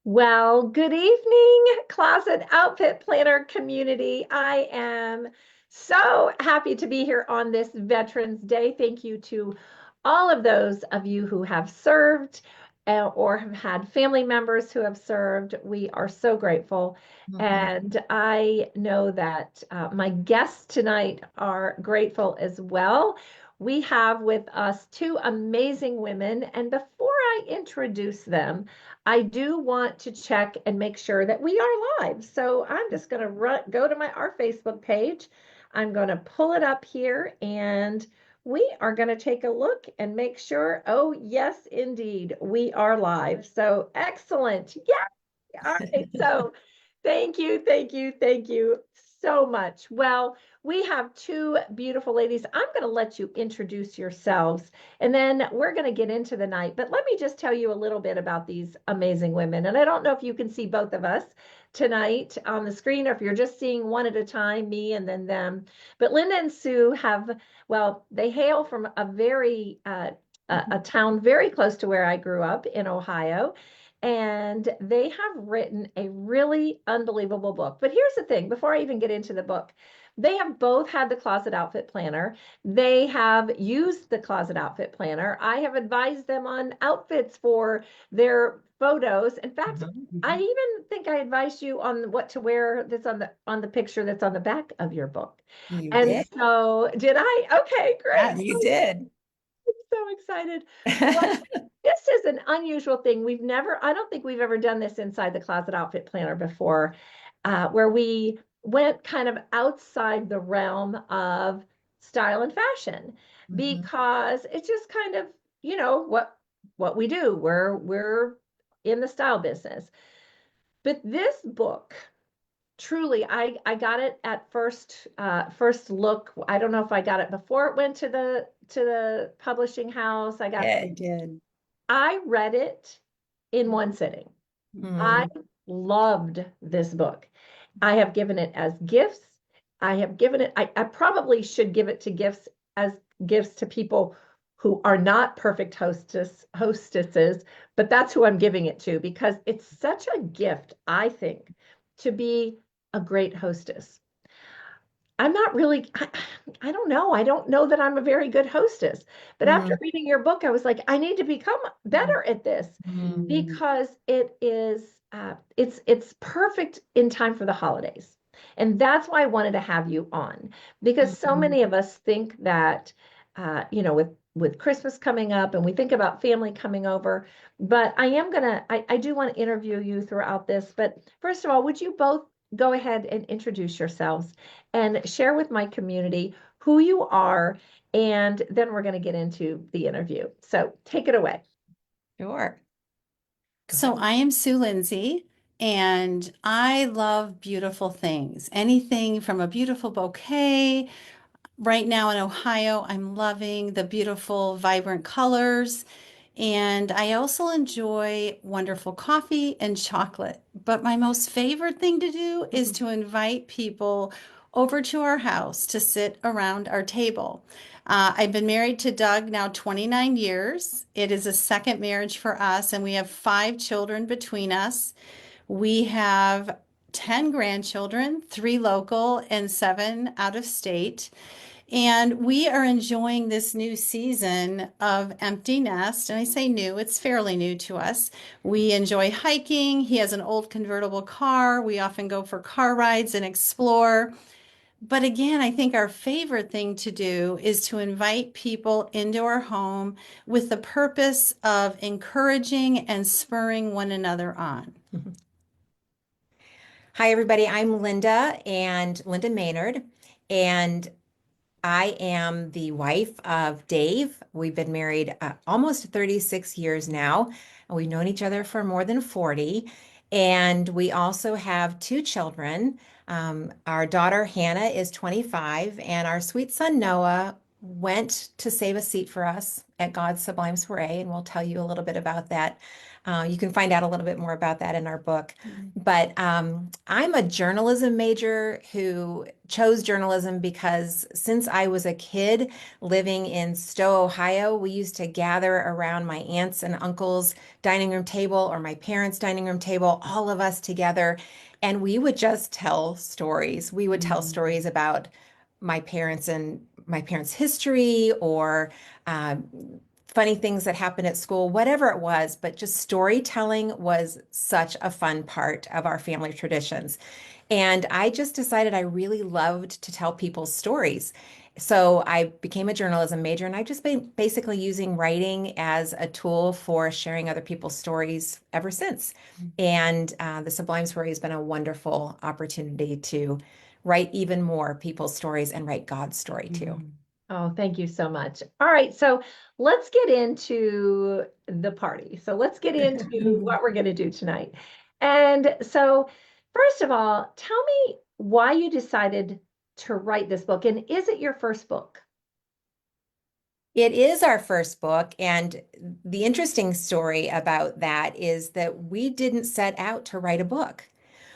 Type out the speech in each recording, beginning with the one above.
Well, good evening, Closet Outfit Planner community. I am so happy to be here on this Veterans Day. Thank you to all of those of you who have served or have had family members who have served. We are so grateful. Mhm. And I know that my guests tonight are grateful as well. We have with us two amazing women. And before I introduce them, I do want to check and make sure that we are live. So I'm just going to go to our Facebook page. I'm going to pull it up here and we are going to take a look and make sure. Oh, yes, indeed, we are live. So excellent. Yeah. All right. So thank you so much. Well, we have two beautiful ladies. I'm going to let you introduce yourselves and then we're going to get into the night. But let me just tell you a little bit about these amazing women. And I don't know if you can see both of us tonight on the screen or if you're just seeing one at a time, me and then them. But Linda and Sue have, well, they hail from a very, a town very close to where I grew up in Ohio. And they have written a really unbelievable book. But here's the thing, before I even get into the book, they have both had the Closet Outfit Planner. They have used the Closet Outfit Planner. I have advised them on outfits for their photos. In fact, I Mhm. even think I advised you on what to wear that's on the picture that's on the back of your book. You And did. so did I? Okay, Yeah, great. you did. So excited. Well, this is an unusual thing. I don't think we've ever done this inside the Closet Outfit Planner before, where we went kind of outside the realm of style and fashion Mhm. because it's just kind of, what we do. We're in the style business. But this book truly I got it at first look. I don't know if I got it before it went to the publishing house. Yeah, you did. I read it in one sitting. I Mm. loved this book. I have given it as gifts. I probably should give it to gifts as gifts to people who are not perfect hostesses, but that's who I'm giving it to because it's such a gift, I think, to be a great hostess. I'm not really, I don't know. I don't know that I'm a very good hostess. But after Mm. reading your book, I was like, I need to become better at this Mm. because it's perfect in time for the holidays. And that's why I wanted to have you on because so Mhm. many of us think that, with Christmas coming up and we think about family coming over, but I do want to interview you throughout this. But first of all, would you both go ahead and introduce yourselves and share with my community who you are, and then we're going to get into the interview. So take it away. Sure. Go So ahead. I am Sue Lindsay, and I love beautiful things. Anything from a beautiful bouquet. Right now in Ohio, I'm loving the beautiful, vibrant colors. And I also enjoy wonderful coffee and chocolate. But my most favorite thing to do is to invite people over to our house to sit around our table. I've been married to Doug now 29 years. It is a second marriage for us, and we have 5 children between us. We have 10 grandchildren, 3 local and 7 out of state. And we are enjoying this new season of empty nest. And I say new, it's fairly new to us. We enjoy hiking. He has an old convertible car. We often go for car rides and explore. But again, I think our favorite thing to do is to invite people into our home with the purpose of encouraging and spurring one another on. Hi, everybody. I'm Linda and Linda Maynard, and I am the wife of Dave. We've been married almost 36 years now, and we've known each other for more than 40. And we also have 2 children. Our daughter Hannah is 25, and our sweet son Noah went to save a seat for us at God's Sublime Soiree, and we'll tell you a little bit about that You can find out a little bit more about that in our book. Mhm. But I'm a journalism major who chose journalism because since I was a kid living in Stowe, Ohio, we used to gather around my aunts and uncles' dining room table or my parents' dining room table, all of us together, and we would just tell stories. We would tell stories about my parents and my parents' history or um, funny things that happened at school, whatever it was, but just storytelling was such a fun part of our family traditions. And I just decided I really loved to tell people's stories. So I became a journalism major, and I've just been basically using writing as a tool for sharing other people's stories ever since. And the Sublime Soiree has been a wonderful opportunity to write even more people's stories and write God's story too. Oh, thank you so much. All right, so let's get into the party. So let's get into what we're going to do tonight. And so, first of all, tell me why you decided to write this book, and is it your first book? It is our first book, and the interesting story about that is that we didn't set out to write a book.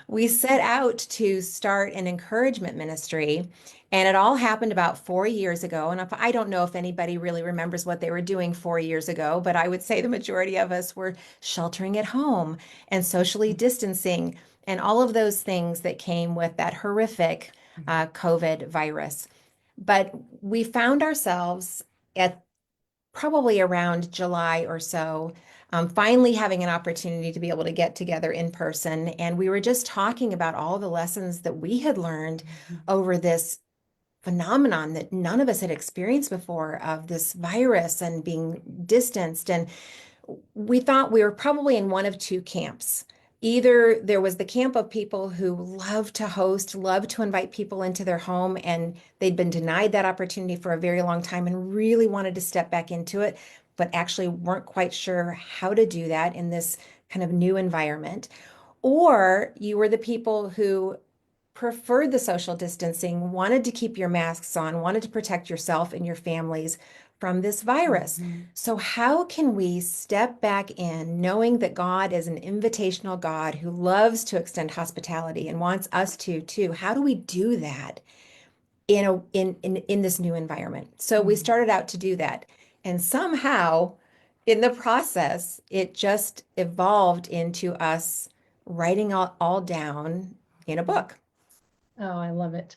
We set out to start an encouragement ministry, and it all happened about 4 years ago. And if, I don't know if anybody really remembers what they were doing 4 years ago, but I would say the majority of us were sheltering at home and socially distancing and all of those things that came with that horrific COVID virus. But we found ourselves at probably around July or so, finally having an opportunity to be able to get together in person. And we were just talking about all the lessons that we had learned over this phenomenon that none of us had experienced before of this virus and being distanced. And we thought we were probably in one of two camps. Either there was the camp of people who love to host, love to invite people into their home, and they'd been denied that opportunity for a very long time and really wanted to step back into it, but actually weren't quite sure how to do that in this kind of new environment. Or you were the people who preferred the social distancing, wanted to keep your masks on, wanted to protect yourself and your families from this virus. So, how can we step back in knowing that God is an invitational God who loves to extend hospitality and wants us to too? How do we do that in this new environment? So we started out to do that. And somehow in the process, it just evolved into us writing all down in a book. Oh, I love it.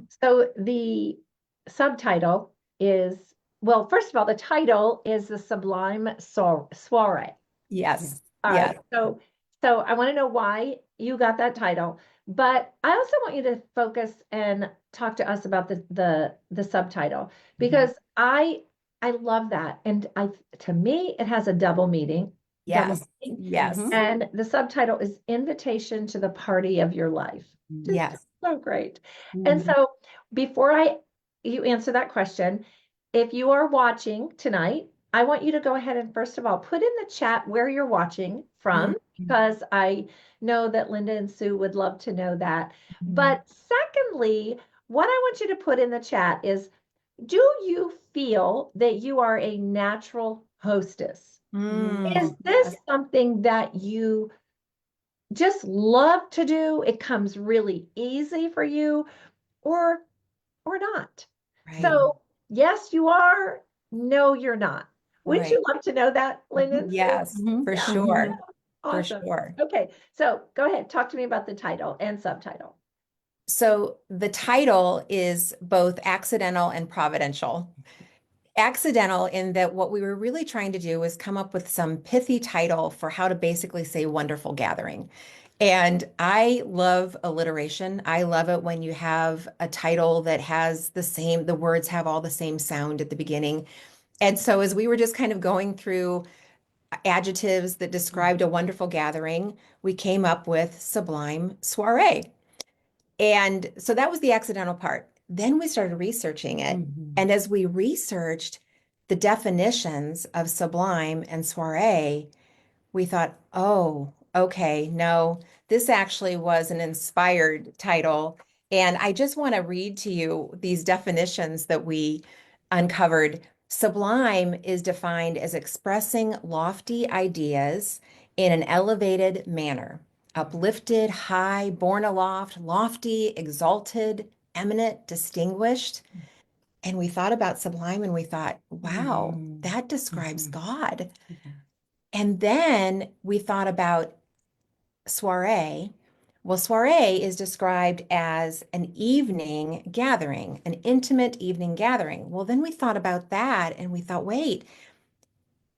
So the subtitle is, well, first of all, the title is the Sublime Soiree. Yes. All Yes. right. So I want to know why you got that title, but I also want you to focus and talk to us about the subtitle because I love that. And I to me it has a double meaning. Double Yes. meaning. Yes. And the subtitle is Invitation to the Party of Your Life. Just Yes. so great. And so before you answer that question, if you are watching tonight, I want you to go ahead and first of all put in the chat where you're watching from, because I know that Linda and Sue would love to know that. But secondly, what I want you to put in the chat is, do you feel that you are a natural hostess? Is this something that you just love to do? It comes really easy for you, or not? Right. So, yes, you are. No, you're not. Wouldn't Right. you love to know that, Linda and Sue? Yes, for Yeah. sure. For Awesome. sure. Okay, so go ahead, talk to me about the title and subtitle. So the title is both accidental and providential. Accidental in that what we were really trying to do was come up with some pithy title for how to basically say wonderful gathering. And I love alliteration. I love it when you have a title that has the words have all the same sound at the beginning. And so as we were just kind of going through adjectives that described a wonderful gathering, we came up with Sublime Soiree. And so that was the accidental part. Then we started researching it. And as we researched the definitions of sublime and soiree, we thought, oh, okay, no, this actually was an inspired title. And I just want to read to you these definitions that we uncovered. Sublime is defined as expressing lofty ideas in an elevated manner, uplifted, high, borne aloft, lofty, exalted, eminent, distinguished. And we thought about sublime and we thought, wow, Mhm. that describes Mhm. God. Yeah. And then we thought about soiree. Well, soiree is described as an evening gathering, an intimate evening gathering. Well, then we thought about that and we thought, wait,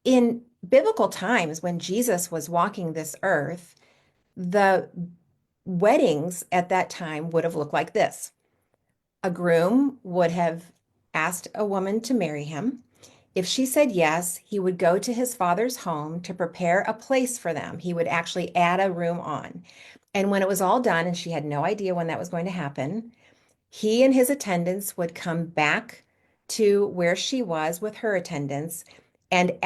in biblical times when Jesus was walking this earth, the weddings at that time would have looked like this. A groom would have asked a woman to marry him. If she said yes, he would go to his father's home to prepare a place for them. He would actually add a room on. And when it was all done, and she had no idea when that was going to happen, he and his attendants would come back to where she was with her attendants. And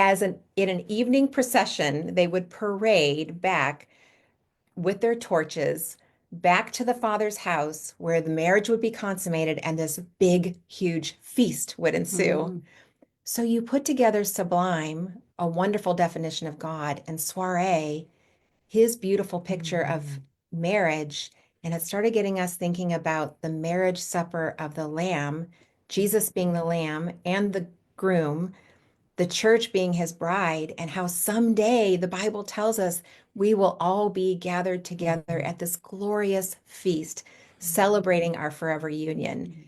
in an evening procession, they would parade back with their torches back to the father's house where the marriage would be consummated and this big, huge feast would ensue. Mhm. So you put together sublime, a wonderful definition of God, and soiree, his beautiful picture of marriage. And it started getting us thinking about the marriage supper of the Lamb, Jesus being the Lamb and the groom, the church being his bride, and how someday the Bible tells us we will all be gathered together at this glorious feast, celebrating our forever union.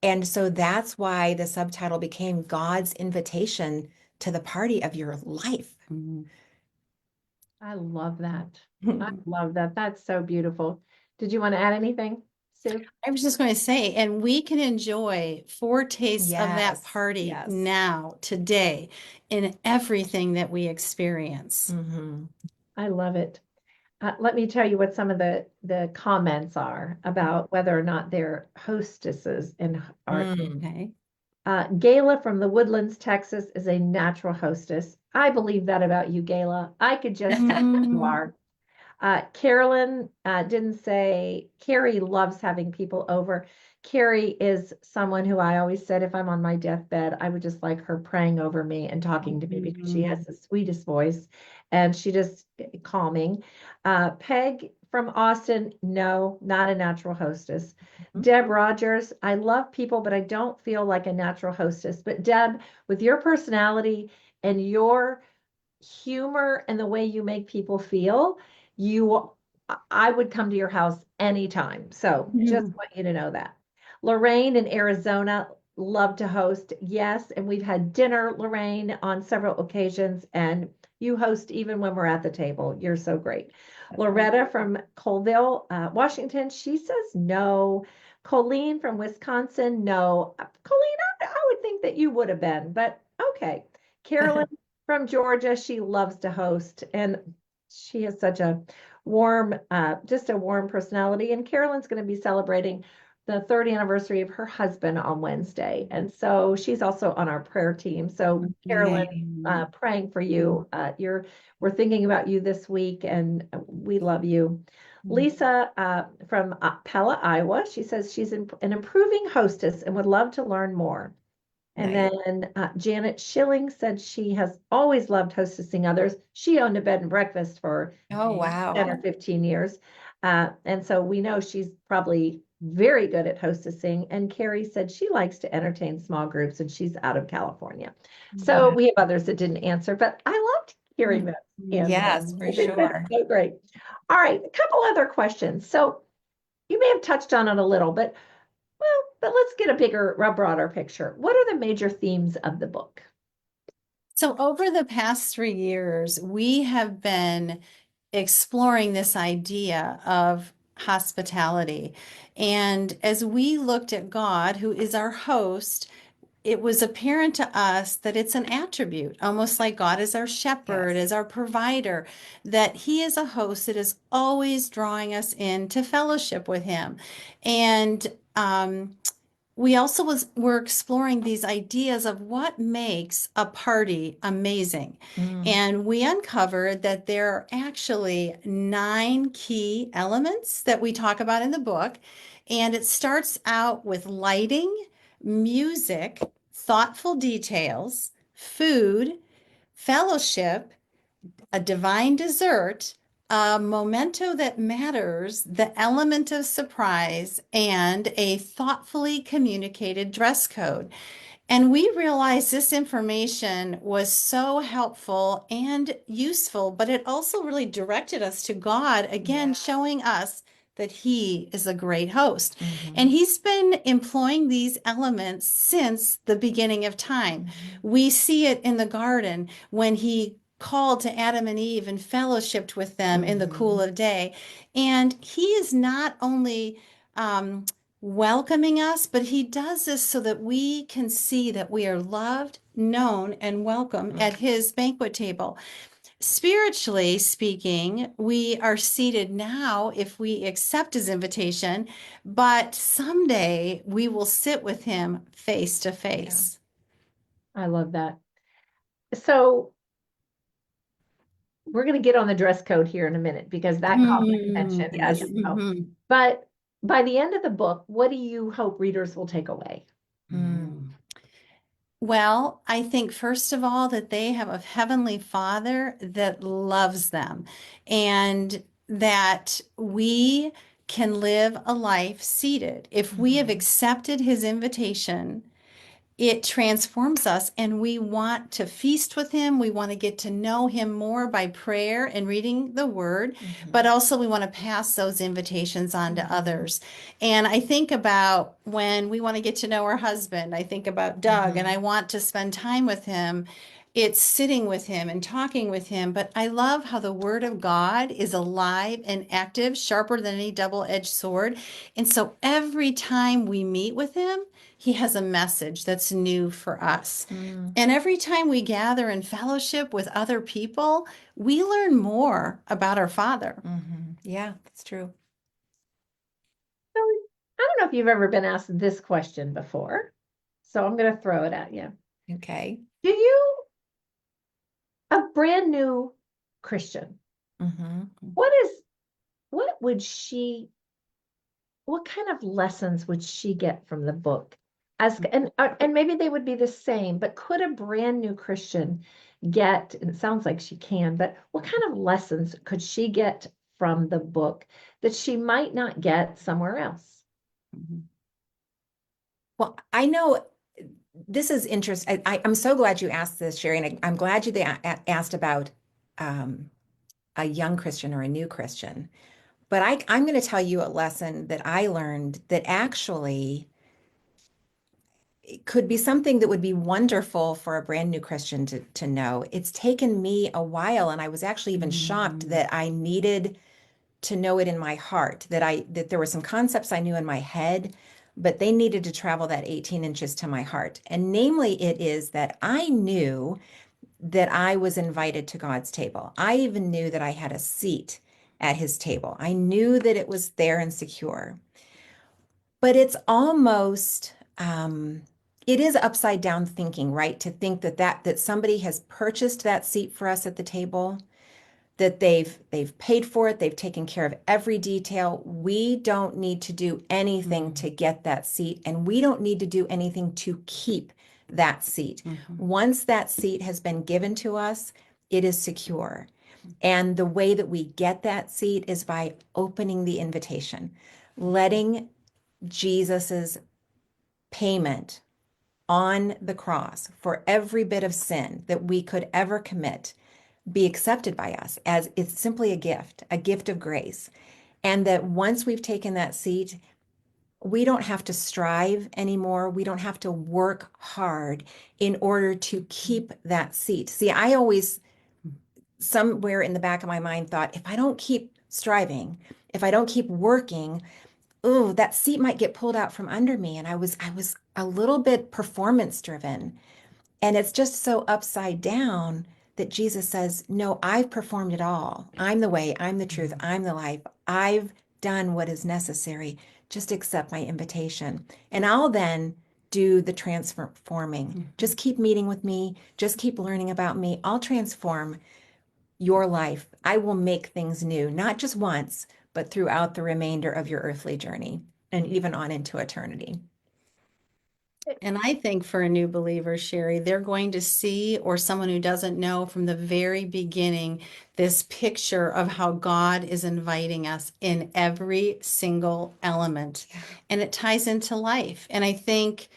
And so that's why the subtitle became God's invitation to the party of your life. Mhm. I love that. I love that. That's so beautiful. Did you want to add anything, Sue? I was just going to say, and we can enjoy foretastes of that Yes, party yes. now, today, in everything that we experience. Mhm. I love it. Let me tell you what some of the comments are about whether or not they're hostesses in our. Mm. Okay. Gayla from the Woodlands, Texas, is a natural hostess. I believe that about you, Gayla. I could just see you Mhm. are. Carolyn didn't say Carrie loves having people over. Carrie is someone who I always said if I'm on my deathbed, I would just like her praying over me and talking to me because she has the sweetest voice and she just calming. Peg from Austin, no, not a natural hostess. Deb Rogers, I love people, but I don't feel like a natural hostess. But Deb, with your personality and your humor and the way you make people feel, you I would come to your house anytime. So just Mhm. want you to know that. Lorraine in Arizona love to host. Yes, and we've had dinner, Lorraine, on several occasions, and you host even when we're at the table. You're so great. Loretta from Colville, Washington, she says no. Colleen from Wisconsin, no. Colleen, I would think that you would have been, but okay. Carolyn from Georgia. She loves to host, and she has such a warm, just a warm personality. And Carolyn's going to be celebrating the 30th anniversary of her husband on Wednesday. And so she's also on our prayer team. So Carolyn, Mhm. praying for you. We're thinking about you this week and we love you. Lisa from Pella, Iowa, she says she's an improving hostess and would love to learn more. And Nice. then Janet Schilling said she has always loved hostessing others. She owned a bed and breakfast for Oh, 10 wow. or 15 years. And so we know she's probably very good at hostessing. And Carrie said she likes to entertain small groups and she's out of California. So we have others that didn't answer, but I loved hearing that answer. Yes, for I think that's sure. so great. All right, a couple other questions. So you may have touched on it a little, but let's get a broader picture. What are the major themes of the book? So, over the past 3 years, we have been exploring this idea of hospitality. And as we looked at God, who is our host, it was apparent to us that it's an attribute, almost like God is our shepherd, Yes. as our provider, that He is a host that is always drawing us into fellowship with Him. And we also were exploring these ideas of what makes a party amazing. Mm. And we uncovered that there are actually 9 key elements that we talk about in the book. And it starts out with lighting, music, thoughtful details, food, fellowship, a divine dessert, a memento that matters, the element of surprise, and a thoughtfully communicated dress code. And we realized this information was so helpful and useful, but it also really directed us to God, again, showing us that He is a great host. And He's been employing these elements since the beginning of time. We see it in the garden when He called to Adam and Eve and fellowshipped with them in the cool of day. And He is not only welcoming us, but He does this so that we can see that we are loved, known, and welcome at His banquet table. Spiritually speaking, we are seated now if we accept His invitation, but someday we will sit with Him face to face. I love that. So we're going to get on the dress code here in a minute because that caught my attention. Yes. You know. But by the end of the book, what do you hope readers will take away? Well, I think first of all that they have a heavenly Father that loves them, and that we can live a life seated. If we have accepted His invitation, it transforms us, and we want to feast with Him. We want to get to know Him more by prayer and reading the Word, but also we want to pass those invitations on to others. And I think about when we want to get to know our husband, I think about Doug, and I want to spend time with him. It's sitting with Him and talking with Him. But I love how the Word of God is alive and active, sharper than any double-edged sword. And so every time we meet with Him, He has a message that's new for us. And every time we gather in fellowship with other people, we learn more about our Father. Yeah, that's true. So I don't know if you've ever been asked this question before, so I'm going to throw it at you. Okay. Do you, a brand new Christian, what would she, what kind of lessons would she get from the book? And maybe they would be the same, but could a brand new Christian get, and it sounds like she can, but what kind of lessons could she get from the book that she might not get somewhere else? Well, I know this is interesting. I'm so glad you asked this, Shari, and I'm glad you asked about a young Christian or a new Christian. But I'm going to tell you a lesson that I learned that actually it could be something that would be wonderful for a brand new Christian to know. It's taken me a while, and I was actually even shocked that I needed to know it in my heart, that there were some concepts I knew in my head, but they needed to travel that 18 inches to my heart. And namely, it is that I knew that I was invited to God's table. I even knew that I had a seat at His table. I knew that it was there and secure. But it's almost it is upside down thinking, right? To think that somebody has purchased that seat for us at the table, that they've paid for it, they've taken care of every detail. We don't need to do anything to get that seat, and we don't need to do anything to keep that seat. Once that seat has been given to us, it is secure. And the way that we get that seat is by opening the invitation, letting Jesus's payment on the cross for every bit of sin that we could ever commit be accepted by us as it's simply a gift of grace. And that once we've taken that seat, we don't have to strive anymore. We don't have to work hard in order to keep that seat. See, I always, somewhere in the back of my mind, thought if I don't keep striving, if I don't keep working, oh, that seat might get pulled out from under me. And I was a little bit performance driven. And it's just so upside down that Jesus says, no, I've performed it all. I'm the way, I'm the truth, I'm the life. I've done what is necessary. Just accept my invitation. And I'll then do the transforming. Just keep meeting with me. Just keep learning about me. I'll transform your life. I will make things new, not just once, but throughout the remainder of your earthly journey and even on into eternity. And I think for a new believer, Sherry, they're going to see, or someone who doesn't know from the very beginning, this picture of how God is inviting us in every single element. Yeah. And it ties into life. And I think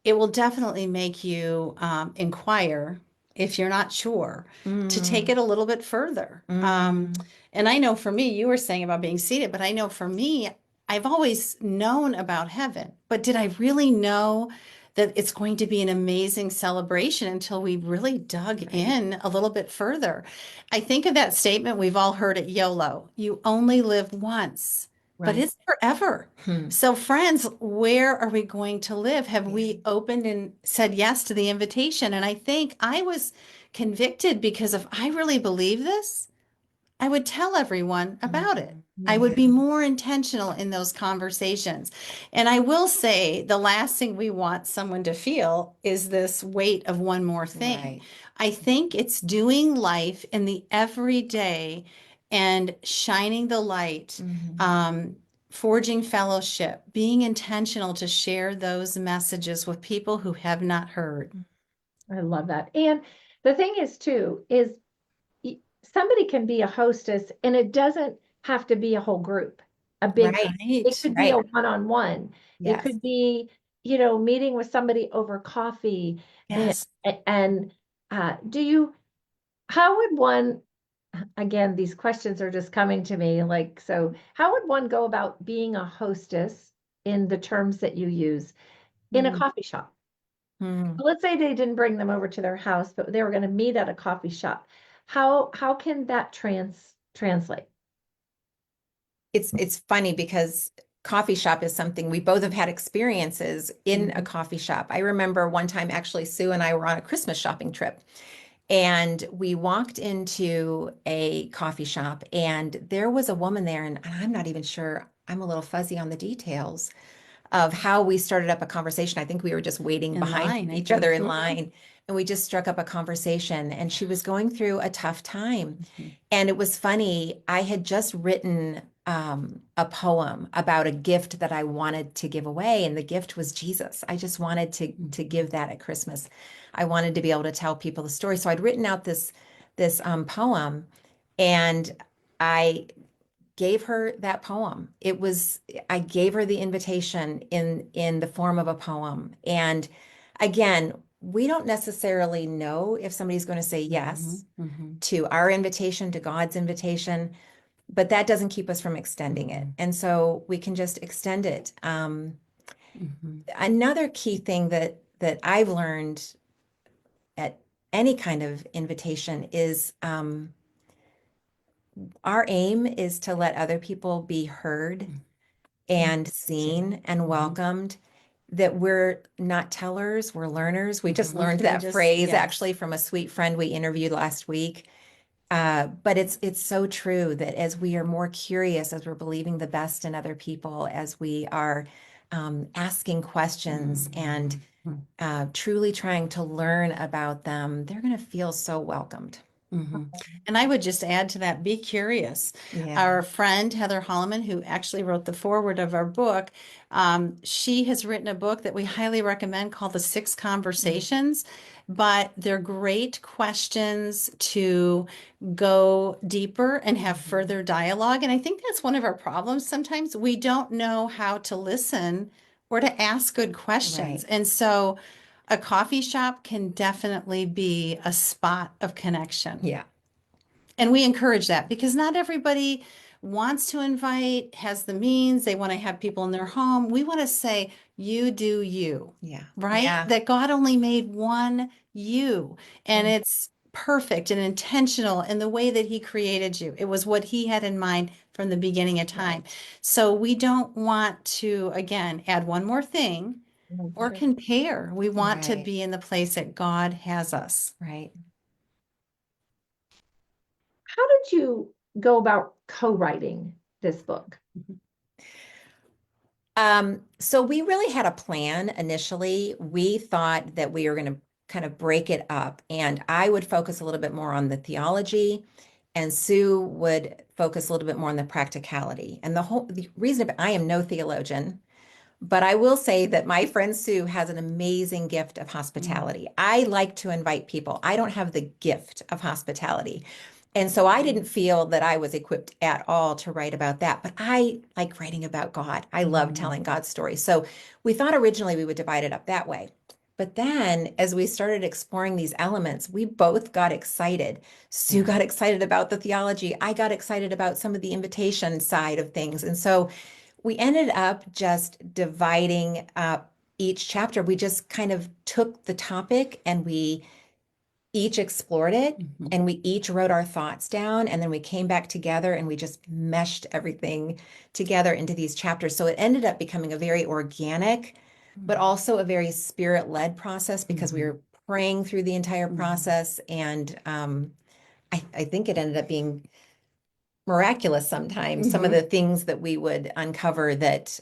it will definitely make you inquire if you're not sure to take Mm, it a little bit further. mm, And I know for me, you were saying about being seated, but I know for me, I've always known about heaven, but did I really know that it's going to be an amazing celebration until we really dug right, in a little bit further? I think of that statement we've all heard at YOLO, you only live once, but right. it's forever. Hmm. So, friends, where are we going to live? Have Yeah. we opened and said yes to the invitation? And I think I was convicted because if I really believe this, I would tell everyone about it. Mm, I would yeah. be more intentional in those conversations. And I will say the last thing we want someone to feel is this weight of one more thing. Right. I think it's doing life in the everyday and shining the light, Hmm. um, forging fellowship, being intentional to share those messages with people who have not heard. I love that. And the thing is too, is somebody can be a hostess and it doesn't have to be a whole group, a big group. Right. It Right. could be a Right. one-on-one. It Yes. could be, meeting with somebody over coffee. And, Yes. and do you, how would one, again, these questions are just coming to me like, so how would one go about being a hostess in the terms that you use in a Mm. coffee shop? Hmm. Let's say they didn't bring them over to their house, but they were going to meet at a coffee shop. How can that translate? It's funny because coffee shop is something we both have had experiences in a Mhm. coffee shop. I remember one time actually Sue and I were on a Christmas shopping trip and we walked into a coffee shop and there was a woman there and I'm not even sure, I'm a little fuzzy on the details of how we started up a conversation. I think we were just waiting In behind line, I each other think. in Mhm. line and we just struck up a conversation and she was going through a tough time. Mhm. And it was funny, I had just written a poem about a gift that I wanted to give away, and the gift was Jesus. I just wanted to Mhm. give that at Christmas. I wanted to be able to tell people the story. So I'd written out this poem, and I gave her that poem. I gave her the invitation in the form of a poem. And again, we don't necessarily know if somebody's going to say Mhm. yes Mhm. to our invitation, to God's invitation, but that doesn't keep us from extending it. Mhm. And so we can just extend it. Mhm. Another key thing that I've learned at any kind of invitation is our aim is to let other people be heard Mhm. and That's it. seen and Mhm. welcomed. That we're not tellers, we're learners. We just Mhm. learned We that just, phrase yes. actually from a sweet friend we interviewed last week. But it's so true that as we are more curious, as we're believing the best in other people, as we are asking questions and Mhm. truly trying to learn about them, they're going to feel so welcomed. Mhm. And I would just add to that, be curious. Yeah. Our friend Heather Holleman, who actually wrote the foreword of our book, she has written a book that we highly recommend called The Six Mm. Conversations. But they're great questions to go deeper and have Mhm. further dialogue. And I think that's one of our problems. Sometimes we don't know how to listen or to ask good questions. Right. And so a coffee shop can definitely be a spot of connection. Yeah. And we encourage that because not everybody wants to invite, has the means, they want to have people in their home. We want to say, you do you, Yeah. right? Yeah. That God only made one you, and Mm. it's perfect and intentional in the way that He created you. It was what He had in mind from the beginning of time. Right. So we don't want to, again, add one more thing That's or right. compare. We want to Right. be in the place that God has us. Right. How did you go about co-writing this book? So we really had a plan initially. We thought that we were going to kind of break it up, and I would focus a little bit more on the theology, and Sue would focus a little bit more on the practicality. And the reason I am no theologian, But I will say that my friend Sue has an amazing gift of hospitality. I like to invite people. I don't have the gift of hospitality. And so I didn't feel that I was equipped at all to write about that. But I like writing about God. I love telling God's stories. So we thought originally we would divide it up that way. But then as we started exploring these elements, we both got excited. Sue got excited about the theology. I got excited about some of the invitation side of things. And so we ended up just dividing up each chapter. We just kind of took the topic and we each explored it and we each wrote our thoughts down. And then we came back together and we just meshed everything together into these chapters. So it ended up becoming a very organic, but also a very spirit-led process because we were praying through the entire process. And I think it ended up being miraculous sometimes. Some of the things that we would uncover that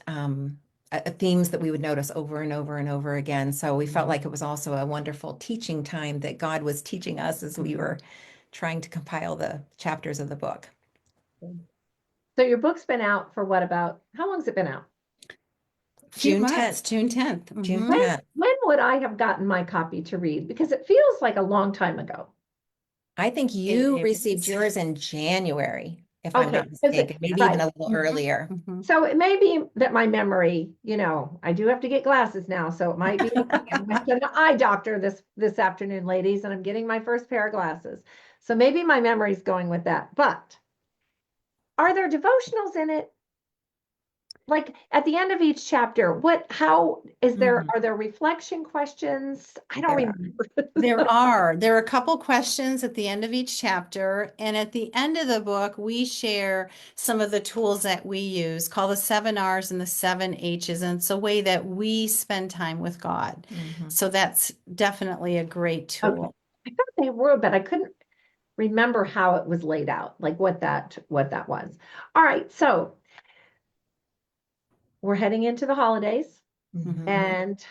themes that we would notice over and over and over again. So we felt like it was also a wonderful teaching time that God was teaching us as we were trying to compile the chapters of the book. So your book's been out for what, about how long's it been out? June Months, 10th. June 10th. June When 10th. would I have gotten my copy to read? Because it feels like a long time ago. I think you It received is. yours in January, if I'm Okay, not mistaken, maybe even a little earlier. So it may be that my memory, I do have to get glasses now, so it might be okay. I went to the eye doctor this afternoon, ladies, and I'm getting my first pair of glasses. So maybe my memory's going with that. But are there devotionals in it? Like at the end of each chapter, are there reflection questions? I don't There are. remember. There are a couple questions at the end of each chapter, and at the end of the book, we share some of the tools that we use, called the 7 R's and the 7 H's, and it's a way that we spend time with God. So that's definitely a great tool. Okay. I thought they were, but I couldn't remember how it was laid out, like what that was. All right, so we're heading into the holidays, and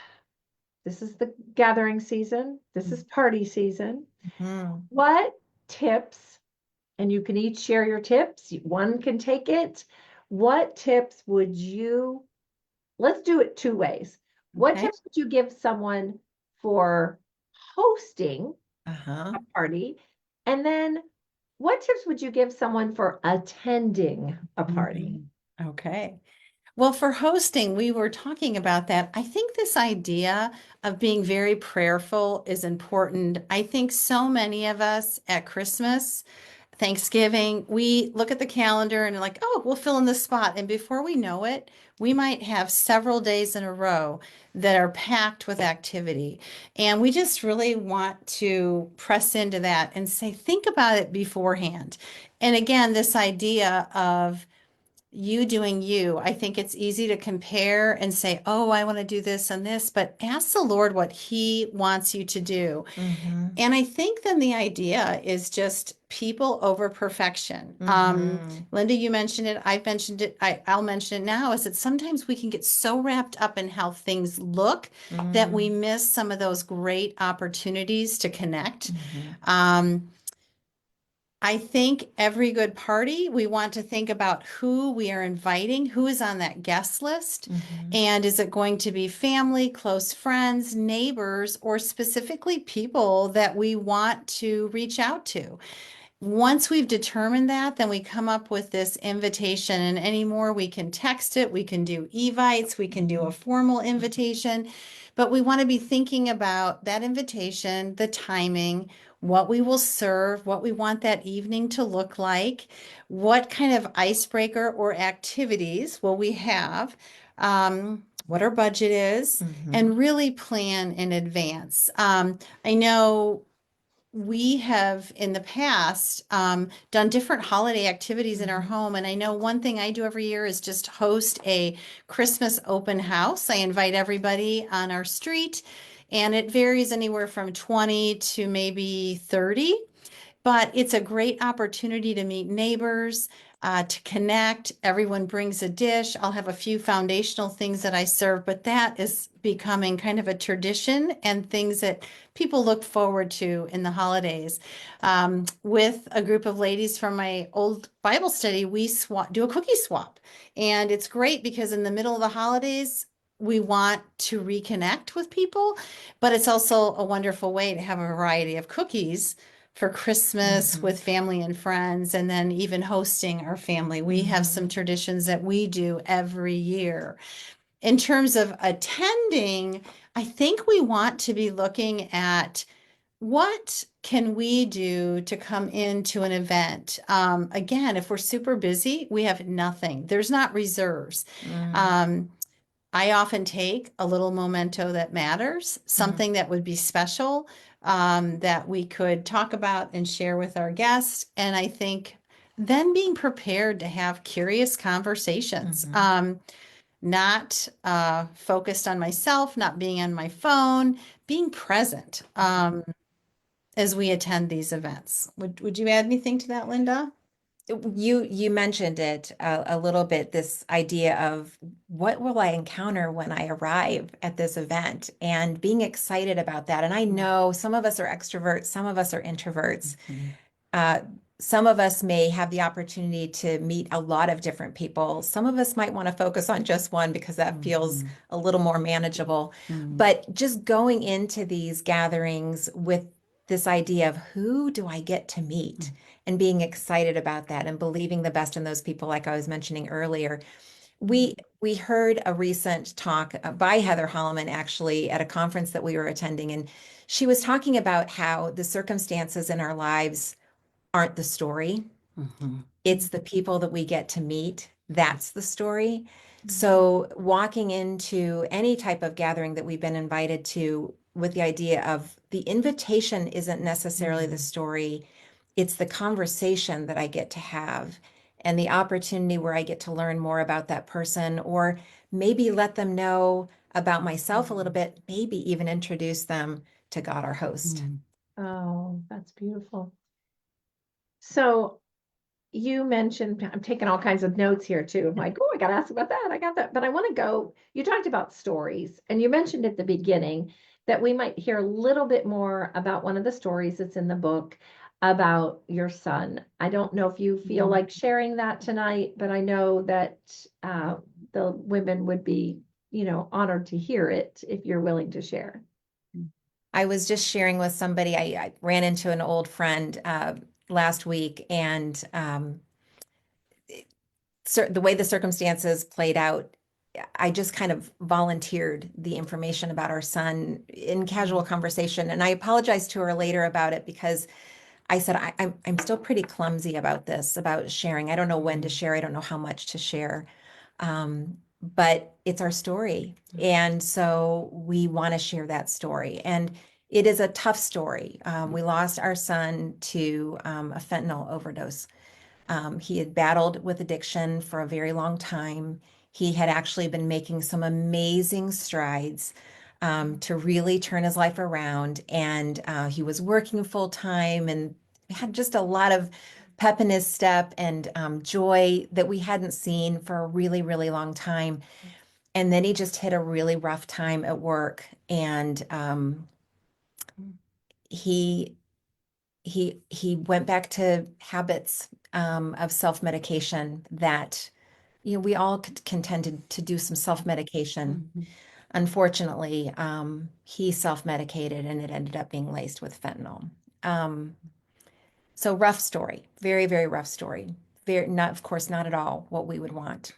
this is the gathering season. This is party season. What tips, and you can each share your tips, one can take it. What tips would you, let's do it two ways. What Okay. tips would you give someone for hosting Uh-huh. a party? And then what tips would you give someone for attending a party? Okay. Well, for hosting, we were talking about that. I think this idea of being very prayerful is important. I think so many of us at Christmas, Thanksgiving, we look at the calendar and like, oh, we'll fill in the spot. And before we know it, we might have several days in a row that are packed with activity. And we just really want to press into that and say, think about it beforehand. And again, this idea of you doing you. I think it's easy to compare and say, oh, I want to do this and this, but ask the Lord what He wants you to do. And I think then the idea is just people over perfection. Linda, you mentioned it. I've mentioned it. I'll mention it now, is that sometimes we can get so wrapped up in how things look that we miss some of those great opportunities to connect. I think every good party, we want to think about who we are inviting, who is on that guest list, and is it going to be family, close friends, neighbors, or specifically people that we want to reach out to. Once we've determined that, then we come up with this invitation, and anymore we can text it, we can do evites, we can do a formal invitation, but we want to be thinking about that invitation, the timing, what we will serve, what we want that evening to look like, what kind of icebreaker or activities will we have, what our budget is, and really plan in advance. I know we have in the past done different holiday activities in our home. And I know one thing I do every year is just host a Christmas open house. I invite everybody on our street, and it varies anywhere from 20 to maybe 30. But it's a great opportunity to meet neighbors, to connect. Everyone brings a dish. I'll have a few foundational things that I serve, but that is becoming kind of a tradition and things that people look forward to in the holidays. With a group of ladies from my old Bible study, we do a cookie swap. And it's great because in the middle of the holidays, we want to reconnect with people, but it's also a wonderful way to have a variety of cookies for Christmas with family and friends, and then even hosting our family. We have some traditions that we do every year. In terms of attending, I think we want to be looking at what can we do to come into an event. Again, if we're super busy, we have nothing. There's not reserves. I often take a little memento that matters, something that would be special, that we could talk about and share with our guests. And I think then being prepared to have curious conversations, not focused on myself, not being on my phone, being present as we attend these events. Would you add anything to that, Linda? You mentioned it a little bit, this idea of what will I encounter when I arrive at this event, and being excited about that. And I know some of us are extroverts, some of us are introverts. Some of us may have the opportunity to meet a lot of different people. Some of us might want to focus on just one because that feels a little more manageable. But just going into these gatherings with this idea of who do I get to meet, and being excited about that and believing the best in those people, like I was mentioning earlier. We heard a recent talk by Heather Holleman, actually, at a conference that we were attending, and she was talking about how the circumstances in our lives aren't the story. It's the people that we get to meet. That's the story. So walking into any type of gathering that we've been invited to with the idea of the invitation isn't necessarily the story, it's the conversation that I get to have, and the opportunity where I get to learn more about that person, or maybe let them know about myself a little bit, maybe even introduce them to God, our host. Oh, that's beautiful. So you mentioned, I'm taking all kinds of notes here too. I'm like, oh, I got to ask about that. I got that. But I want to go, you talked about stories, and you mentioned at the beginning that we might hear a little bit more about one of the stories that's in the book about your son. I don't know if you feel like sharing that tonight, but I know that the women would be, honored to hear it if you're willing to share. I was just sharing with somebody, I ran into an old friend last week, and the way the circumstances played out, I just kind of volunteered the information about our son in casual conversation. And I apologized to her later about it, because I said, I'm still pretty clumsy about this, about sharing. I don't know when to share. I don't know how much to share. But it's our story. And so we want to share that story. And it is a tough story. We lost our son to a fentanyl overdose. He had battled with addiction for a very long time. He had actually been making some amazing strides to really turn his life around. And he was working full time and had just a lot of pep in his step and joy that we hadn't seen for a really, really long time. And then he just hit a really rough time at work, and he went back to habits of self-medication that, we all can tend to do some self-medication. Unfortunately, he self-medicated, and it ended up being laced with fentanyl. So rough story, very, very rough story. Very, not, of course, not at all what we would want.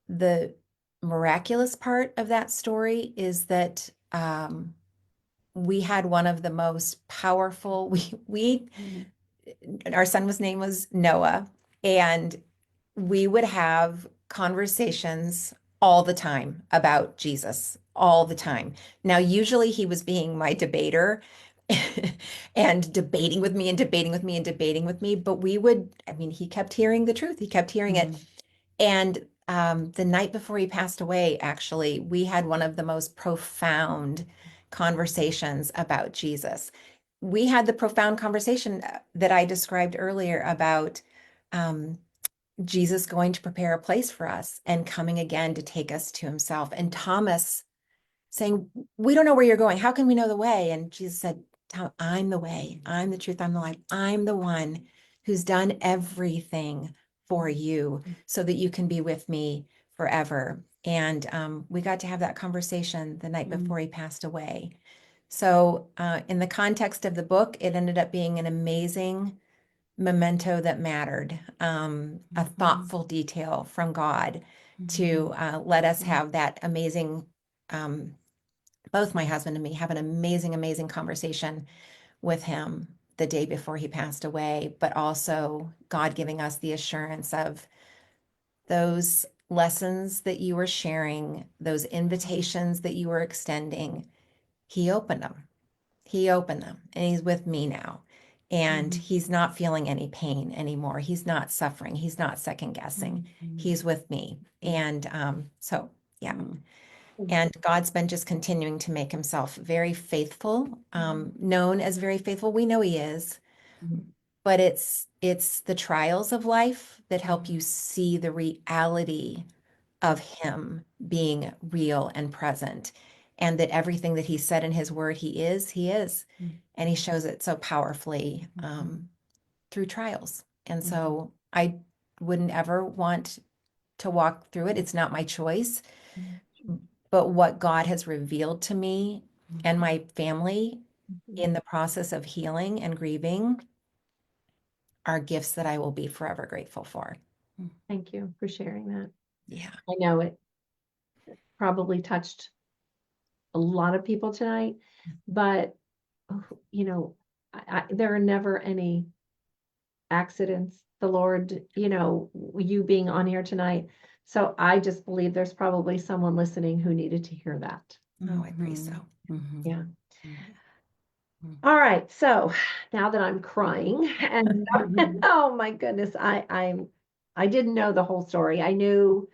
The miraculous part of that story is that we had one of the most powerful, our son's name was Noah, and we would have conversations all the time about Jesus, all the time. Now, usually he was being my debater and debating with me and debating with me and debating with me, but he kept hearing the truth. He kept hearing it. And the night before he passed away, actually, we had one of the most profound conversations about Jesus. We had the profound conversation that I described earlier about Jesus going to prepare a place for us and coming again to take us to himself. And Thomas saying, we don't know where you're going. How can we know the way? And Jesus said, I'm the way, I'm the truth, I'm the life. I'm the one who's done everything for you so that you can be with me forever. And we got to have that conversation the night Mm. before he passed away. So in the context of the book, it ended up being an amazing memento that mattered, a thoughtful detail from God to let us have that amazing, both my husband and me have an amazing, amazing conversation with him the day before he passed away, but also God giving us the assurance of those lessons that you were sharing, those invitations that you were extending. He opened them. He opened them, and he's with me now. And he's not feeling any pain anymore. He's not suffering. He's not second guessing. He's with me. And so, yeah. And God's been just continuing to make himself very faithful, known as very faithful. We know he is, but it's the trials of life that help you see the reality of him being real and present, and that everything that he said in his word, he is, and he shows it so powerfully through trials. And so I wouldn't ever want to walk through it. It's not my choice, but what God has revealed to me and my family in the process of healing and grieving are gifts that I will be forever grateful for. Thank you for sharing that. Yeah. I know it probably touched a lot of people tonight, but you know, there are never any accidents. The Lord, you being on here tonight. So I just believe there's probably someone listening who needed to hear that. Oh, I pray so. Yeah. All right. So now that I'm crying and oh my goodness, I didn't know the whole story. I knew,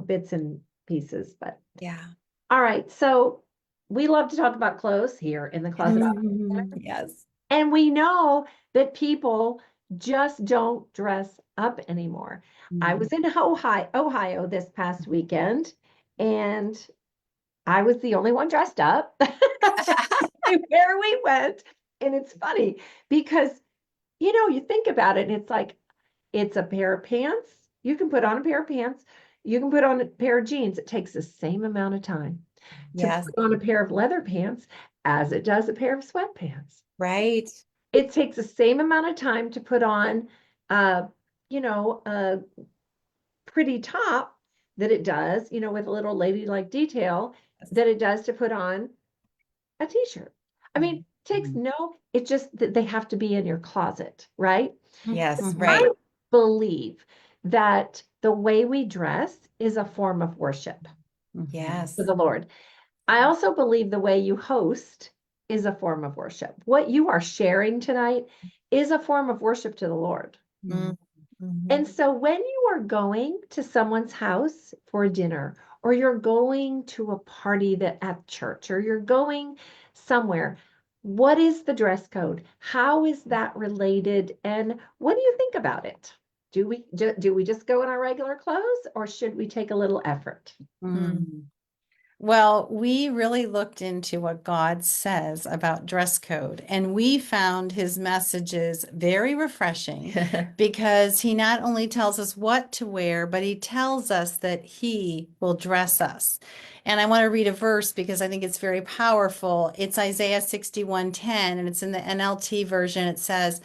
bits and pieces, but Yeah. all right. So we love to talk about clothes here in the Closet. Yes. And we know that people just don't dress up anymore. I was in Ohio this past weekend, and I was the only one dressed up where we went. And it's funny because, you think about it and it's like, it's a pair of pants. You can put on a pair of pants. You can put on a pair of jeans. It takes the same amount of time to Yes. put on a pair of leather pants as it does a pair of sweatpants. Right. It takes the same amount of time to put on, a pretty top that it does, with a little ladylike detail that it does to put on a t-shirt. I mean, it's just that they have to be in your closet, right? Yes. I Right. believe that the way we dress is a form of worship Yes. to the Lord. I also believe the way you host is a form of worship. What you are sharing tonight is a form of worship to the Lord. And so when you are going to someone's house for dinner, or you're going to a party at church, or you're going somewhere, what is the dress code? How is that related? And what do you think about it? Do we just go in our regular clothes, or should we take a little effort? Well, we really looked into what God says about dress code, and we found his messages very refreshing because he not only tells us what to wear, but he tells us that he will dress us. And I want to read a verse because I think it's very powerful. It's Isaiah 61:10, and it's in the NLT version. It says,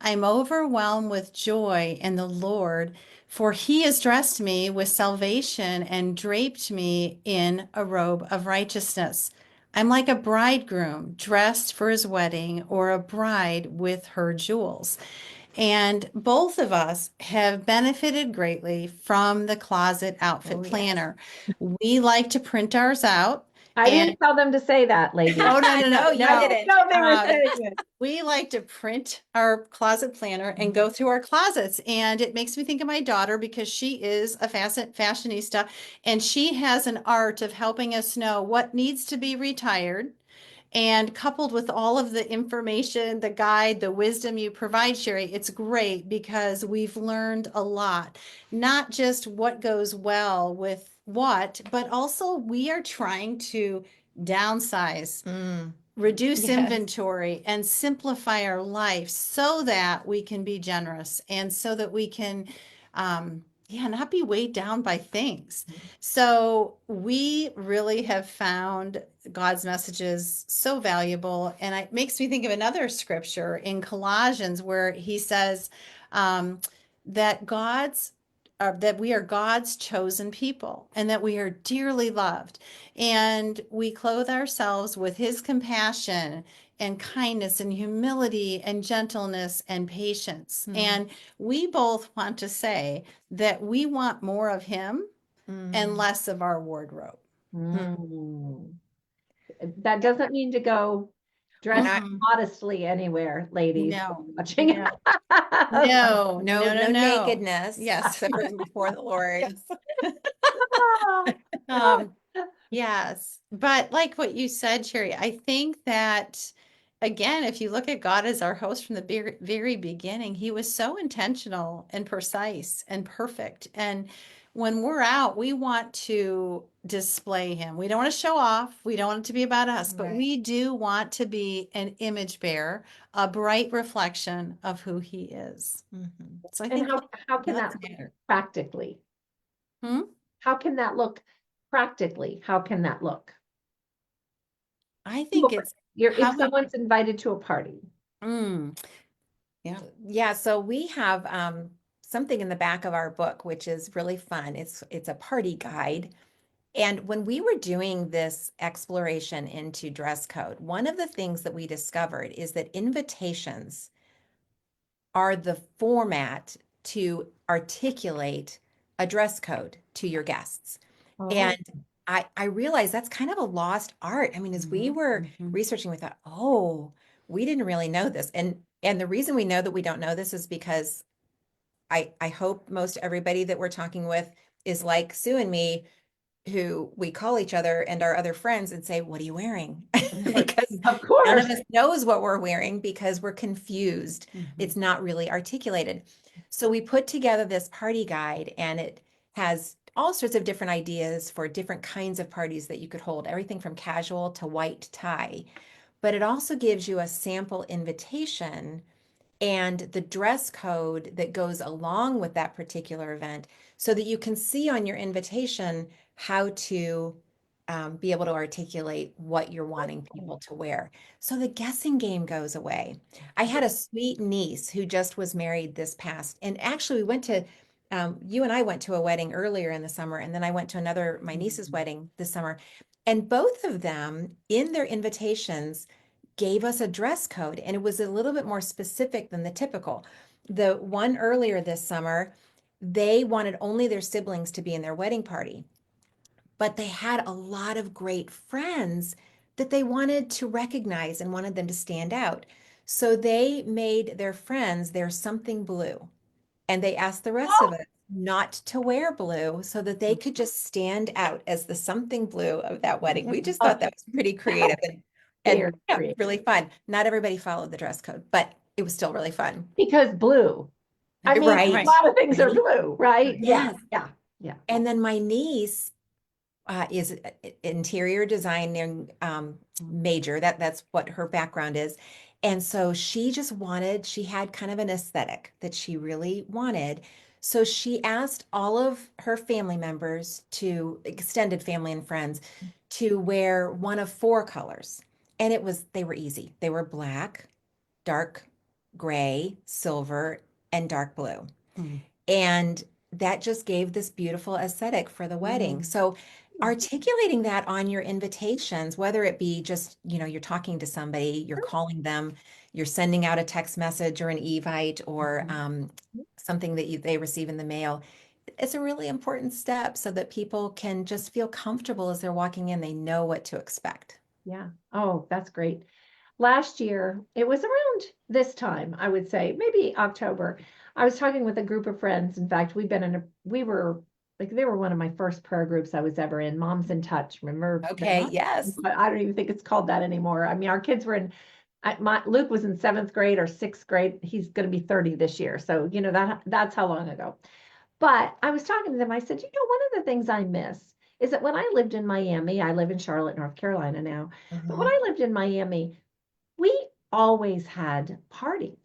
I'm overwhelmed with joy in the Lord, for he has dressed me with salvation and draped me in a robe of righteousness. I'm like a bridegroom dressed for his wedding, or a bride with her jewels. And both of us have benefited greatly from the Closet Outfit Oh, yes. Planner. We like to print ours out. I didn't tell them to say that, lady. Oh, no, No, you didn't. No, they were saying it. We like to print our closet planner and go through our closets. And it makes me think of my daughter because she is a fashionista, and she has an art of helping us know what needs to be retired. And coupled with all of the information, the guide, the wisdom you provide, Shari, it's great because we've learned a lot, not just what goes well with what, but also we are trying to downsize, reduce Yes. inventory, and simplify our life so that we can be generous and so that we can not be weighed down by things. So we really have found God's messages so valuable. And it makes me think of another scripture in Colossians where he says that that we are God's chosen people and that we are dearly loved. And we clothe ourselves with his compassion and kindness and humility and gentleness and patience. And we both want to say that we want more of him and less of our wardrobe. Mm. That doesn't mean to go dress modestly anywhere, ladies. No, Watching. no, no, No, no no. nakedness. Yes. Except for before the Lord. Yes. But like what you said, Sherry, I think that again, if you look at God as our host from the very beginning, he was so intentional and precise and perfect. And when we're out, we want to display him. We don't want to show off. We don't want it to be about us, but Right. we do want to be an image bearer, a bright reflection of who he is. So I And think how can does that look matter. practically? Hmm? How can that look practically? How can that look? I think it's If how we, someone's invited to a party. yeah. Yeah, so we have something in the back of our book, which is really fun. It's a party guide. And when we were doing this exploration into dress code, one of the things that we discovered is that invitations are the format to articulate a dress code to your guests. Oh, And I realized that's kind of a lost art. I mean, as we were researching, we thought, oh, we didn't really know this. And the reason we know that we don't know this is because I hope most everybody that we're talking with is like Sue and me, who we call each other and our other friends and say, "What are you wearing?" Because of none course. of us knows what we're wearing because we're confused. It's not really articulated. So we put together this party guide, and it has all sorts of different ideas for different kinds of parties that you could hold, everything from casual to white tie. But it also gives you a sample invitation and the dress code that goes along with that particular event so that you can see on your invitation how to be able to articulate what you're wanting people to wear. So the guessing game goes away. I had a sweet niece who just was married this past, and actually we went to, you and I went to a wedding earlier in the summer, and then I went to my niece's wedding this summer. And both of them in their invitations gave us a dress code, and it was a little bit more specific than the typical. The one earlier this summer, they wanted only their siblings to be in their wedding party, but they had a lot of great friends that they wanted to recognize and wanted them to stand out. So they made their friends their something blue, and they asked the rest of us not to wear blue so that they could just stand out as the something blue of that wedding. We just thought that was pretty creative and Very yeah, creative. really fun. Not everybody followed the dress code, but it was still really fun. Because blue. I mean, a Right. lot of things are blue, right? Yeah, Yes. yeah, yeah. And then my niece is interior designing major. That's what her background is. And so she had kind of an aesthetic that she really wanted. So she asked all of her family members to extended family and friends to wear one of four colors. And they were easy. They were black, dark gray, silver, and dark blue. And that just gave this beautiful aesthetic for the wedding. So articulating that on your invitations, whether it be just, you're talking to somebody, you're calling them, you're sending out a text message or an evite or something that they receive in the mail, it's a really important step so that people can just feel comfortable as they're walking in. They know what to expect. Yeah. Oh, that's great. Last year, it was around this time, I would say, maybe October. I was talking with a group of friends. In fact, we were like, they were one of my first prayer groups I was ever in, Moms in Touch. Remember Okay, that? yes. But I don't even think it's called that anymore. I mean, our kids were Luke was in seventh grade or sixth grade. He's going to be 30 this year. So, that's how long ago. But I was talking to them. I said, one of the things I miss is that when I lived in Miami, I live in Charlotte, North Carolina now, but when I lived in Miami, we always had parties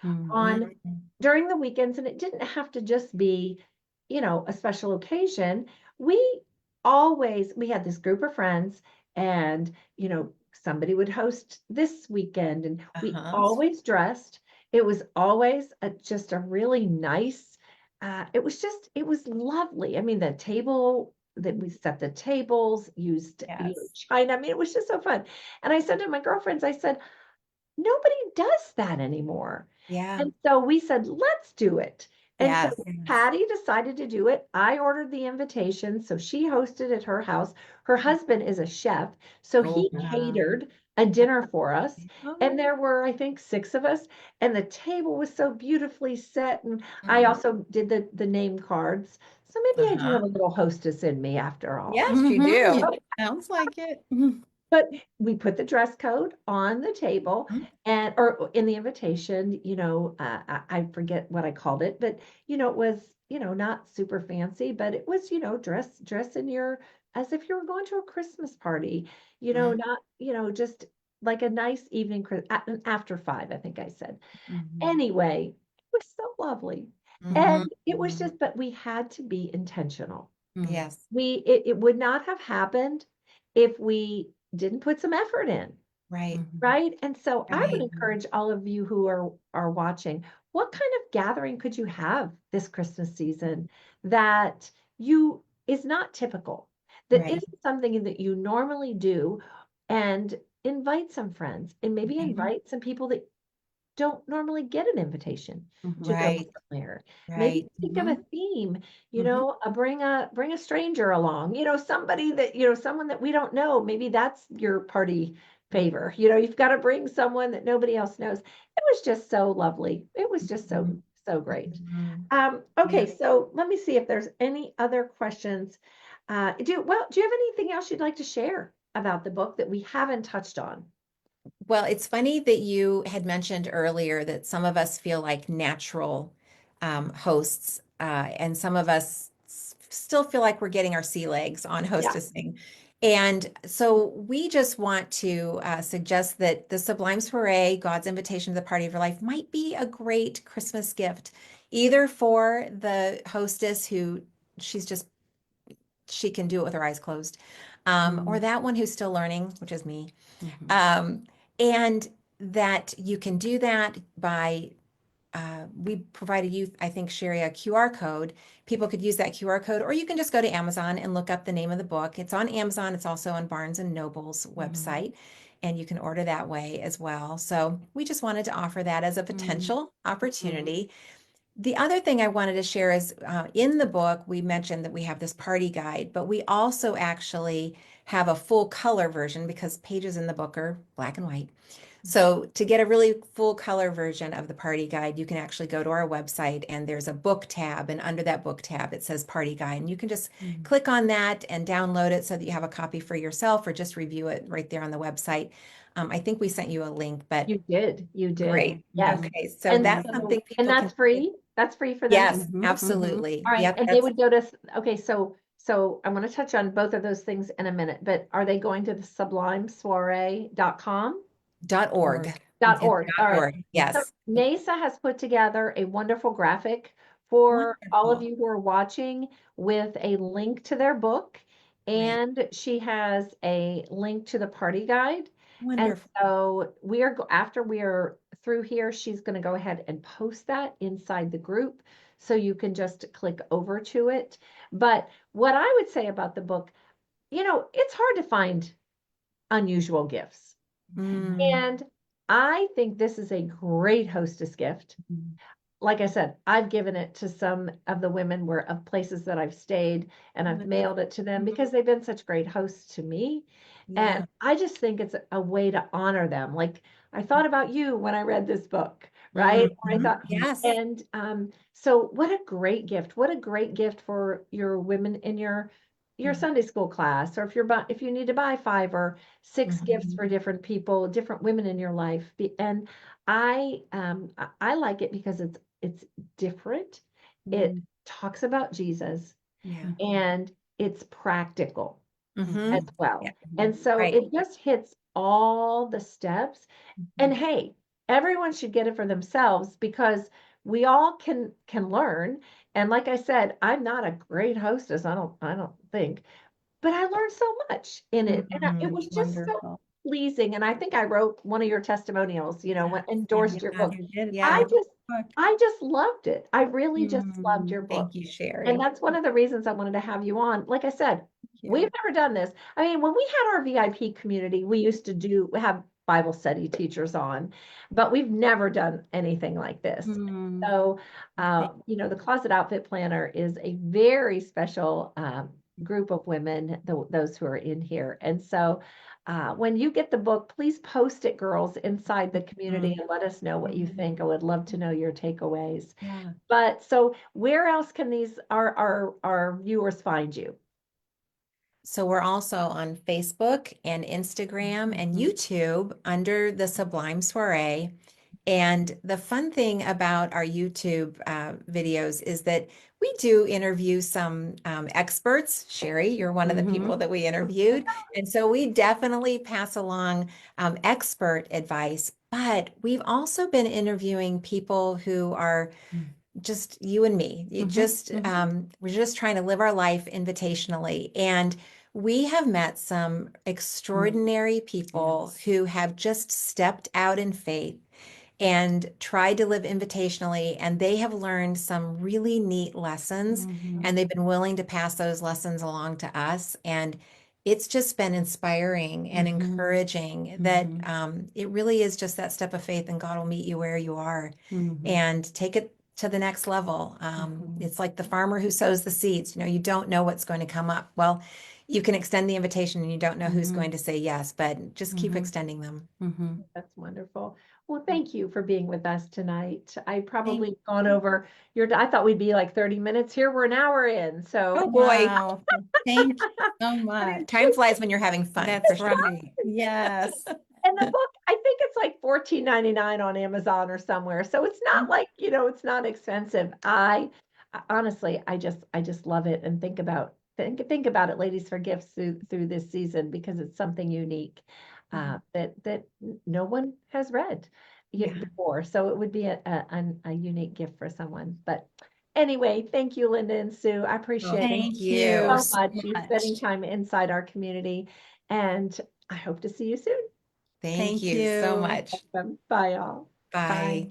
on during the weekends, and it didn't have to just be a special occasion, we had this group of friends, and, somebody would host this weekend, and we Uh-huh. always dressed. It was always just a really nice, it was lovely. I mean, the table that we set the tables, used, Yes. china. I mean, it was just so fun. And I said to my girlfriends, I said, nobody does that anymore. Yeah. And so we said, let's do it. And so Yes. Yes. Patty decided to do it. I ordered the invitation, so she hosted at her house. Her husband is a chef, so Oh, he Wow. catered a dinner for us. And oh. there were, I think, 6 of us, and the table was so beautifully set. And I Mm. also did the name cards. So maybe I do Uh-huh. have a little hostess in me after all. Yes, you do. It sounds like it. Mhm. But we put the dress code on the table, Mhm. and or in the invitation, I forget what I called it, but it was, not super fancy, but it was, dress in your, as if you were going to a Christmas party, Mhm. not, just like a nice evening, after 5, I think I said. Mhm. Anyway, it was so lovely. Mhm. And it was just, but we had to be intentional. Mhm. Yes. It would not have happened if we didn't put some effort in, Right. Mhm. right? And so I would Right. encourage all of you who are watching, what kind of gathering could you have this Christmas season that you is not typical, that Right. isn't something that you normally do, and invite some friends, and maybe Mhm. invite some people that don't normally get an invitation to Mhm. go Right. somewhere. Maybe Right. think of a Mhm. theme, Mhm. bring a stranger along, somebody that, someone that we don't know. Maybe that's your party favor. You've got to bring someone that nobody else knows. It was just so lovely. It was just so, Mhm. so great. Mhm. Okay, Yeah. so let me see if there's any other questions. Do you have anything else you'd like to share about the book that we haven't touched on? Well, it's funny that you had mentioned earlier that some of us feel like natural hosts, and some of us still feel like we're getting our sea legs on Yeah. hostessing. And so we just want to suggest that the Sublime Soiree, God's Invitation to the Party of Your Life, might be a great Christmas gift, either for the hostess who she's just, she can do it with her eyes closed, or Mhm. that one who's still learning, which is me. Mhm. Um, and that you can do that by, we provided you, I think, Sherry, a QR code. People could use that QR code, or you can just go to Amazon and look up the name of the book. It's on Amazon. It's also on Barnes and Noble's Mhm. website, and you can order that way as well. So we just wanted to offer that as a Mhm. potential Mhm. opportunity. The other thing I wanted to share is in the book, we mentioned that we have this party guide, but we also actually have a full color version because pages in the book are black and white. So to get a really full color version of the party guide, you can actually go to our website and there's a book tab. And under that book tab, it says party guide. And you can just Mhm. click on that and download it so that you have a copy for yourself or just review it right there on the website. I think we sent you a link, but You did. great. Yes. Mhm. Okay. So And that's Mhm. so, something and people can that's free. That's free for them to. Yes, Mhm. Mhm. absolutely. All right. Yep, And they that's would go to, okay, so I'm going to touch on both of those things in a minute, but are they going to the sublimesoiree.com? .org. Org. Dot It's org. All right. .org. So Yes. Mesa has put together a wonderful graphic for all of Wonderful. you who are watching, with a link to their book, Great. and she has a link to the party guide. And Wonderful. so after we are through here, she's going to go ahead and post that inside the group, so you can just click over to it. But what I would say about the book, it's hard to find unusual gifts. Mm, And I think this is a great hostess gift. Mhm. Like I said, I've given it to some of the women of places that I've stayed, and I've wonderful. mailed it to them Mhm. because they've been such great hosts to me. And Yeah. I just think it's a way to honor them. Like, I thought about you when I read this book, right? Or I Mhm. thought, Yes. and so what a great gift. What a great gift for your women in your Mhm. Sunday school class, or if you need to buy 5 or 6 gifts Mhm. for different people, different women in your life. And I like it because it's different. It Mhm. talks about Jesus, Yeah. Mhm. and it's practical as Mhm. Yeah. well. Mhm. And so Right. it just hits all the steps. And Mhm. hey, everyone should get it for themselves, because we all can learn. And like I said, I'm not a great hostess. I don't think, but I learned so much in it. And it was just so Wonderful. pleasing. And I think I wrote one of your testimonials, you know, Yes, yes, endorsed your yes, book. you did. It's in I Yeah. the just, book. I just loved it. I really just loved Mm, your book. Thank you, And Shari. that's one of the reasons I wanted to have you on. Like I said, thank you. we've never done this. I mean, when we had our VIP community, we used to have Bible study teachers on, but we've never done anything like this. Mm, So, thank you know, the Closet Outfit Planner is a very special group of women, those who are in here. And so, when you get the book, please post it, girls, inside the community and let us know what you think. I would love to know your takeaways. Yeah. But so where else can our viewers find you? So we're also on Facebook and Instagram and Mhm. YouTube under the Sublime Soiree. And the fun thing about our YouTube videos is that we do interview some experts. Shari, you're one of the people that we interviewed. And so we definitely pass along expert advice. But we've also been interviewing people who are just you and me. You just we're just trying to live our life invitationally. And we have met some extraordinary people Yes. who have just stepped out in faith and tried to live invitationally, and they have learned some really neat lessons, and they've been willing to pass those lessons along to us. And it's just been inspiring and encouraging that it really is just that step of faith, and God will meet you where you are and take it to the next level. It's like the farmer who sows the seeds. You know, you don't know what's going to come up. Well, you can extend the invitation and you don't know who's going to say yes, but just keep extending them. That's wonderful. Well, thank you for being with us tonight. I Thank probably gone over I thought we'd be like 30 minutes here. We're an hour in. So, Oh boy. Wow. Thank you so Time much. flies when you're having fun, for That's sure. right. Yes. and the book, I think it's like 14.99 on Amazon or somewhere. So it's not like, you know, it's not expensive. Honestly, I just love it and think about it, ladies, for gifts through this season because it's something unique that no one has read Yeah. before. So it would be a unique gift for someone. But anyway, thank you, Linda and Sue. I Well, appreciate it thank Thank you you. so so much. You spending much. time inside our community, and I hope to see you soon. Thank Thank you so you. much. Bye, all. Bye.